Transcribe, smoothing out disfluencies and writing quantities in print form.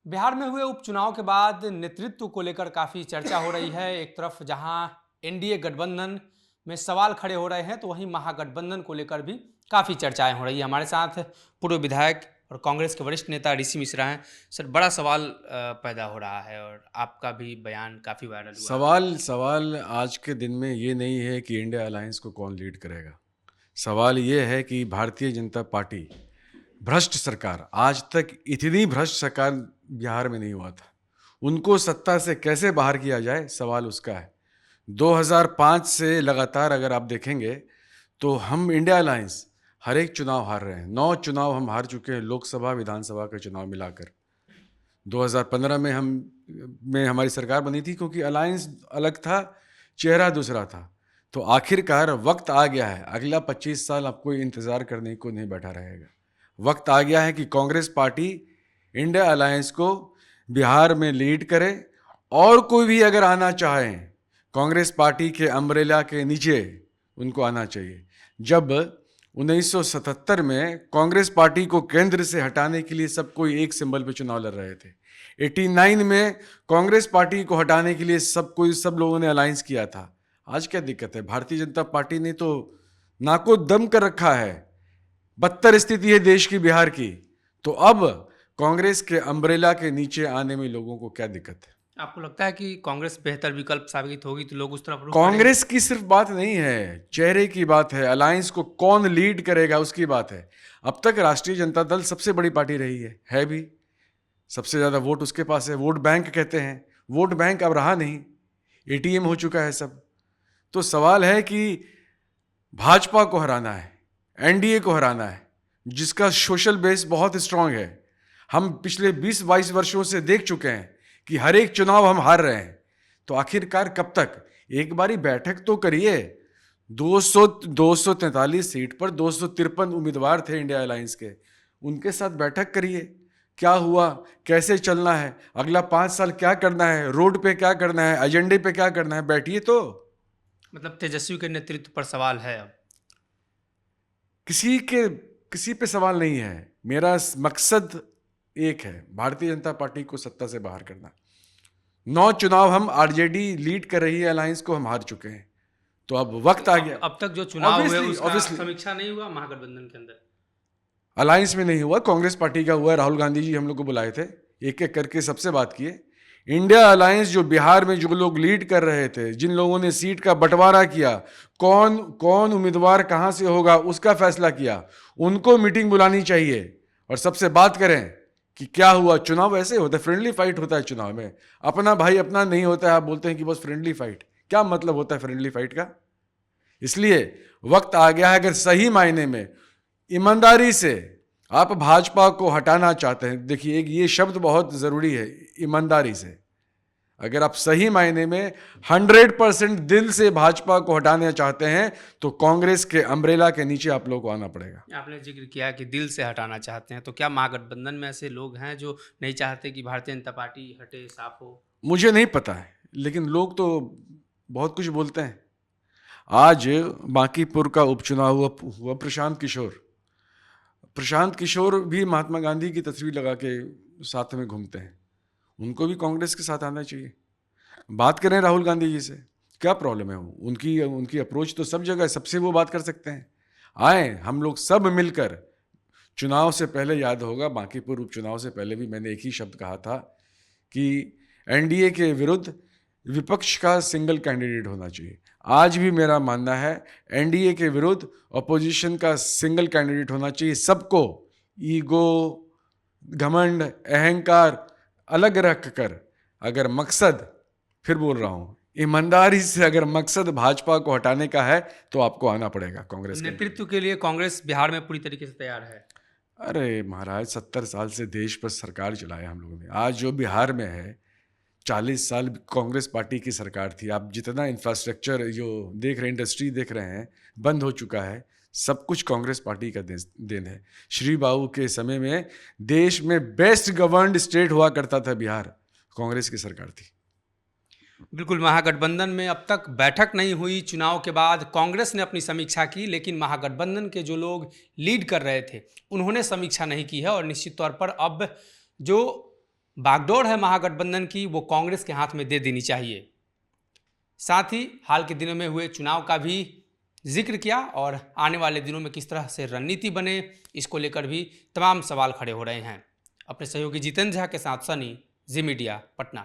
बिहार में हुए उपचुनाव के बाद नेतृत्व को लेकर काफ़ी चर्चा हो रही है। एक तरफ जहां एनडीए गठबंधन में सवाल खड़े हो रहे हैं, तो वहीं महागठबंधन को लेकर भी काफ़ी चर्चाएं हो रही है। हमारे साथ पूर्व विधायक और कांग्रेस के वरिष्ठ नेता ऋषि मिश्रा हैं। सर, बड़ा सवाल पैदा हो रहा है और आपका भी बयान काफ़ी वायरल हुआ। सवाल सवाल आज के दिन में ये नहीं है कि इंडिया अलायंस को कौन लीड करेगा। सवाल ये है कि भारतीय जनता पार्टी भ्रष्ट सरकार, आज तक इतनी भ्रष्ट सरकार बिहार में नहीं हुआ था, उनको सत्ता से कैसे बाहर किया जाए, सवाल उसका है। 2005 से लगातार अगर आप देखेंगे तो हम इंडिया अलायंस हर एक चुनाव हार रहे हैं। 9 चुनाव हम हार चुके हैं, लोकसभा विधानसभा के चुनाव मिलाकर। 2015 में हमारी सरकार बनी थी क्योंकि अलायंस अलग था, चेहरा दूसरा था। तो आखिरकार वक्त आ गया है, अगला 25 साल आपको इंतज़ार करने को नहीं बैठा रहेगा। वक्त आ गया है कि कांग्रेस पार्टी इंडिया अलायंस को बिहार में लीड करे, और कोई भी अगर आना चाहे कांग्रेस पार्टी के अम्ब्रेला के नीचे उनको आना चाहिए। जब 1977 में कांग्रेस पार्टी को केंद्र से हटाने के लिए सब कोई एक सिंबल पे चुनाव लड़ रहे थे। 89 में कांग्रेस पार्टी को हटाने के लिए सब लोगों ने अलायंस किया था। आज क्या दिक्कत है? भारतीय जनता पार्टी ने तो नाको दम कर रखा है। बदतर स्थिति है देश की, बिहार की। तो अब कांग्रेस के अम्ब्रेला के नीचे आने में लोगों को क्या दिक्कत है? आपको लगता है कि कांग्रेस बेहतर विकल्प साबित होगी तो लोग उस तरफ रुख करेंगे? कांग्रेस की सिर्फ बात नहीं है, चेहरे की बात है, अलायंस को कौन लीड करेगा उसकी बात है। अब तक राष्ट्रीय जनता दल सबसे बड़ी पार्टी रही है भी। सबसे ज़्यादा वोट उसके पास है, वोट बैंक कहते हैं। वोट बैंक अब रहा नहीं, एटीएम हो चुका है सब। तो सवाल है कि भाजपा को हराना है, एनडीए को हराना है, जिसका सोशल बेस बहुत स्ट्रांग है। हम पिछले 20-22 वर्षों से देख चुके हैं कि हर एक चुनाव हम हार रहे हैं। तो आखिरकार कब तक? एक बारी बैठक तो करिए। 243 सीट पर 253 उम्मीदवार थे इंडिया अलायंस के, उनके साथ बैठक करिए। क्या हुआ, कैसे चलना है, अगला 5 साल क्या करना है, रोड पे क्या करना है, एजेंडे पे क्या करना है, बैठिए। तो मतलब तेजस्वी के नेतृत्व पर सवाल है अब? किसी पे सवाल नहीं है। मेरा मकसद एक है, भारतीय जनता पार्टी को सत्ता से बाहर करना। 9 चुनाव हम आरजेडी लीड कर रही है अलायंस को, हम हार चुके हैं। तो अब वक्त आ गया। अब तक जो चुनाव हुए उसका ऑब्वियसली समीक्षा नहीं हुआ महागठबंधन के अंदर? अलायंस में नहीं हुआ, कांग्रेस पार्टी का हुआ। राहुल गांधी जी हम लोग को बुलाए थे, एक एक करके सबसे बात किए। इंडिया अलायंस जो बिहार में जो लोग लीड कर रहे थे, जिन लोगों ने सीट का बंटवारा किया, कौन कौन उम्मीदवार कहां से होगा उसका फैसला किया, उनको मीटिंग बुलानी चाहिए और सबसे बात करें कि क्या हुआ। चुनाव ऐसे होता है, फ्रेंडली फाइट होता है चुनाव में। अपना भाई अपना नहीं होता है। आप बोलते हैं कि बस फ्रेंडली फाइट, क्या मतलब होता है फ्रेंडली फाइट का? इसलिए वक्त आ गया है, अगर सही मायने में ईमानदारी से आप भाजपा को हटाना चाहते हैं। देखिए, एक ये शब्द बहुत जरूरी है, ईमानदारी से। अगर आप सही मायने में 100% दिल से भाजपा को हटाना चाहते हैं तो कांग्रेस के अम्ब्रेला के नीचे आप लोगों को आना पड़ेगा। आपने जिक्र किया कि दिल से हटाना चाहते हैं, तो क्या महागठबंधन में ऐसे लोग हैं जो नहीं चाहते कि भारतीय जनता पार्टी हटे, साफ हो? मुझे नहीं पता है, लेकिन लोग तो बहुत कुछ बोलते हैं। आज बांकीपुर का उपचुनाव हुआ प्रशांत किशोर भी महात्मा गांधी की तस्वीर लगा के साथ में घूमते हैं। उनको भी कांग्रेस के साथ आना चाहिए। बात करें राहुल गांधी जी से, क्या प्रॉब्लम है? उनकी उनकी अप्रोच तो सब जगह है, सबसे वो बात कर सकते हैं। आए हम लोग सब मिलकर, चुनाव से पहले याद होगा, बांकीपुर उपचुनाव से पहले भी मैंने एक ही शब्द कहा था कि एनडीए के विरुद्ध विपक्ष का सिंगल कैंडिडेट होना चाहिए। आज भी मेरा मानना है एनडीए के विरुद्ध अपोजिशन का सिंगल कैंडिडेट होना चाहिए। सबको ईगो, घमंड, अहंकार अलग रख कर, अगर मकसद, फिर बोल रहा हूं, ईमानदारी से अगर मकसद भाजपा को हटाने का है तो आपको आना पड़ेगा कांग्रेस के। नेतृत्व के लिए कांग्रेस बिहार में पूरी तरीके से तैयार है? अरे महाराज, 70 साल से देश पर सरकार चलाया हम लोगों ने। आज जो बिहार में है, 40 साल कांग्रेस पार्टी की सरकार थी। आप जितना इंफ्रास्ट्रक्चर जो देख रहे हैं, इंडस्ट्री देख रहे हैं, बंद हो चुका है। सब कुछ कांग्रेस पार्टी का देन है। श्री बाबू के समय में देश में बेस्ट गवर्नड स्टेट हुआ करता था बिहार, कांग्रेस की सरकार थी। बिल्कुल। महागठबंधन में अब तक बैठक नहीं हुई। चुनाव के बाद कांग्रेस ने अपनी समीक्षा की, लेकिन महागठबंधन के जो लोग लीड कर रहे थे उन्होंने समीक्षा नहीं की है। और निश्चित तौर पर अब जो बागडोर है महागठबंधन की, वो कांग्रेस के हाथ में दे देनी चाहिए। साथ ही हाल के दिनों में हुए चुनाव का भी जिक्र किया और आने वाले दिनों में किस तरह से रणनीति बने, इसको लेकर भी तमाम सवाल खड़े हो रहे हैं। अपने सहयोगी जितेंद्र झा के साथ सनी, जी मीडिया, पटना।